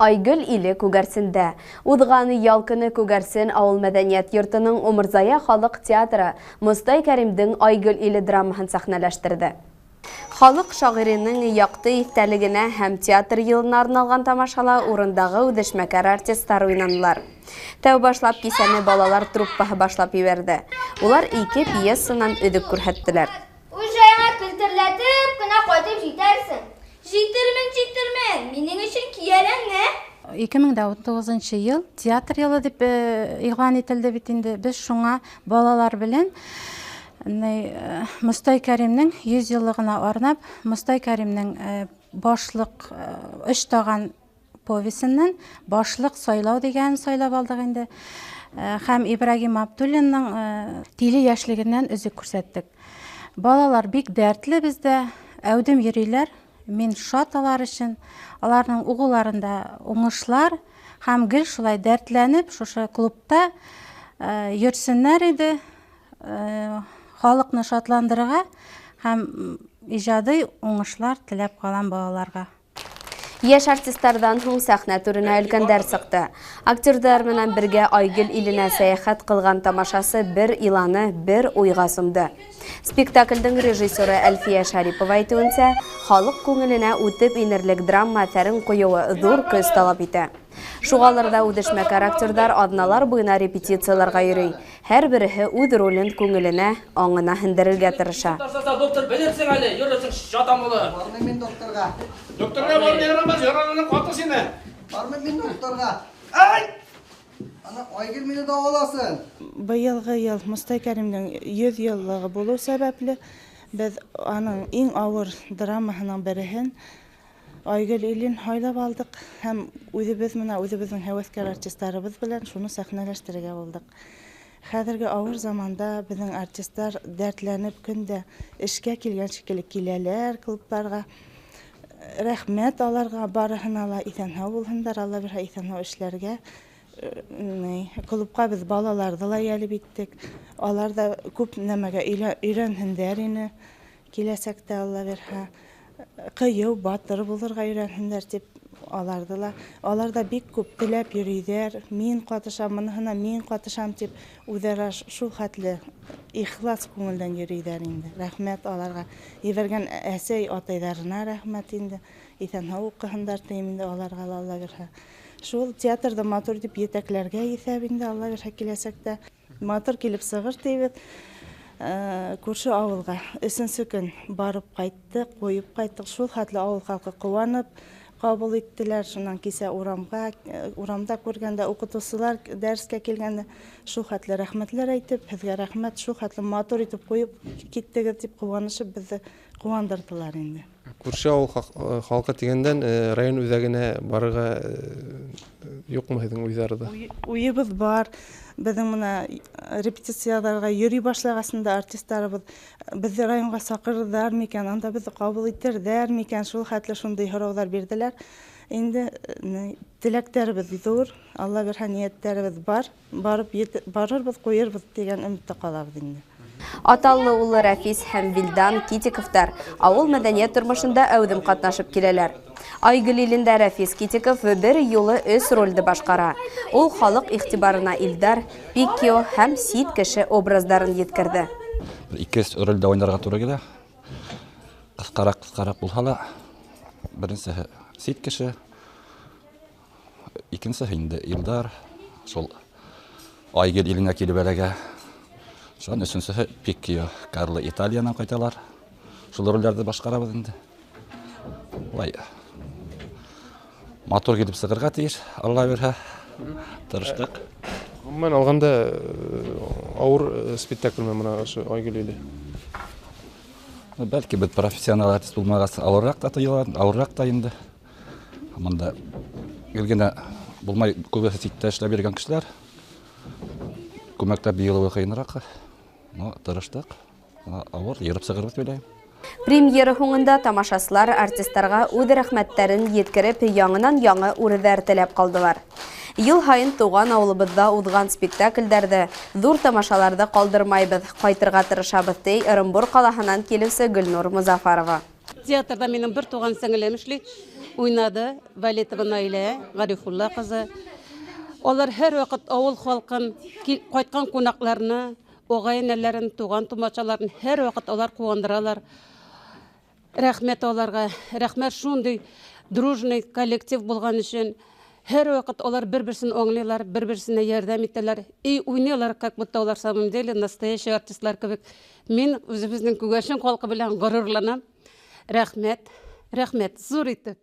Айгөл иле күгәрсендә. Удғаны ялкыны күгәрсен ауыл мәдәният йортының Умырзая халык театры Мостай Кәримдің Айгөл иле драмаһын сәхнәләштерде. Халык шагыйренең якты истәлегенә һәм театр елына арналган тамашала урындагы үдешмәкәр артистлар уйнадылар. Тәү башлап кисәне балалар труппаһы башлап ебәрде. Улар 2 пьесанан өдек күрһәттеләр. Ужайыңа көлтерләтеп кенә кайтып җитәрсең. Җитермен, минең өчен кияреңне. 2019 ел театр елы дип игълан ителде бит инде. Без шуңа балалар белән Мостай Кәримнең 100 еллыгына арнап, Мостай Кәримнең башлык эш таган повесеннән башлык сайлау дигән сайлап алдык инде. Һәм Ибрагим Абдуллинның тиле яшьлегеннән үзек күрсәттек. Балалар бик дәртле бездә, әүдем йөриләр. Мин шат алар өчен, аларның угылларында уңышлар һәм гел шулай дәртләнеп, шушы клубта йөрсеннәр иде, халыкны шатландырырга һәм иҗади уңышлар теләп калган балаларга. Яшь артистлардан һуң сәхнә түренә өлкәннәр сыкты. Актердар менән бергә Айгөл иленә сәяхәт кылган тамашасы бер иланы, бер уйга сумды. Спектакльдең режиссеры Әлфия Шарипова әйтүенчә, халык күңеленә үтеп инерлек драма әсәрен куюы зур көз талап итә. Шугаларда үдешмәкәр актердар адналар буена репетицияларга йөри. Һәр береһе үз ролен күңеленә, аңына һендерергә тырыша. Доктор, белерсең әле, йөрөсең шатам булыр. Бармы мен докторга? Докторга бар ярамас, яранның каты сине. Бармы мен докторга? Ай! Ана Айгөл мине даваласын. Быелгы ел Мостай Кәримнең 100 еллыгы булу сәбәпле без аның иң авыр драмаһының береһен Айгөл илен һайлап алдык һәм үзебезнең һәвәскәр артистларыбыз белән шуны сәхнәләштерергә булдык. Хәзерге авыр заманда безнең артистлар дәртләнеп көндә эшкә килгән шикелле киләләр клубларга. Рәхмәт аларга, барыһына ла исән-һау булһындар, Алла бирһә исән-һау эшләргә. Клубка без балаларды ла ялып иттек. Алар да күп нәмәгә өйрәнһеннәр ине. Киләсәктә Алла бирһә кыю, батыр булырга өйрәнһеннәр дип алар да бик күп теләп йөриләр. Мин катышам, моныһына мин катышам дип үзара шул хәтле ихлас күңелдән йөриләр инде. Рәхмәт аларга. Ебәргән әсәй атайларына рәхмәт инде. Исән-һау укыһындар тием инде аларга Алла бирһә. Шул театрда матур дип етәкләргә исәп инде Алла бирһә киләсәктә. Матур килеп сыгыр тибез. Күрше авылга 3нче көн барып кайттык, куеп кайттык. Шул хәтле авыл халкы куанып кабул иттеләр. Шуннан кисә урамда күргәндә укытучылар дәрескә килгәндә шул хәтле рәхмәтләр әйтеп, безгә рәхмәт, шул хәтле матур итеп куеп киттегез дип куанышып безне куандырдылар инде. Күрше авыл халкы дигәндән район үзәгенә барырга юкмы һезнең уйларда? Уебыз бар. Безнең моны репетицияларга йөри башлагасында артистларыбыз безне районга сакырдылар микән, анда безне кабул иттерделәр микән, шул хәтле шундый һораулар бирделәр. Инде теләктәребез зур, Алла бирһә ниятләребез бар, барырбыз, куербыз дигән өметтә калабыз инде. Аталлы улы Рәфис һәм Вилдан Китиковтар авыл мәдәният тормышында әүдем катнашып киләләр. Айгөл илендә Рәфис Китиков бер юлы 3 рольде башкара. Ул халык игътибарына Илдар, Пикио һәм Сид кеше образдарын yetkirdi. 2 рольдә уйнарга туры килә. Кыскарак булса ла, беренчесе Сид кеше, икенчесе инде Илдар, шул Айгөл иленә килеп әлегә. Шуның өченчесе Пикио, Карло Италиянан кайталар. Шул рольләрдә башкарабыз инде. Вай. Матур килеп сыгырга тиеш, Алла бирһә. Тырыштык. Мен алганда авыр спектакльме менә ошо Айгөл иле. Бәлки бит профессионал артист булмагас авыррак та тоелган, авыррак та инде. Монда гелгенә булмай күбесе ситтә эшләп биргән кешеләр. Күмәктә быелы кыйнрак. Тырыштык. Авыр йөреп сыгырбыз беләм. Премьера һуңында тамашасылар артистларга үз рәхмәтләрен yetkirib, яңынан-яңа үрҙәр теләп калдылар. Ел һайын туган авылыбызда узган спектакльдәрдә зур тамашаларда калдырмайбыз, кайтырга тырышабыз ди Орынбур калаһынан килүсе Гөлнур Музафарова. Театрда минем бер туган сеңлем эшли. уйнады. Валетова Наилә, Гарифулла кызы. Алар һәр вакыт авыл халкын, кайткан кунакларны, огай-энәләрен, туган тумачаларын һәр вакыт алар куандыралар. Рәхмәт аларга, рәхмәт шундый дружный коллектив булган өчен. Һәр вакыт алар бер-берсен аңлыйлар, бер-берсенә ярдәм итәләр. И уйныйлар, как будто алар самом деле настоящий артистлар кебек. Мин үзебезнең күгәрчен халкы белән горурланам. Рәхмәт, рәхмәт, зур итеп.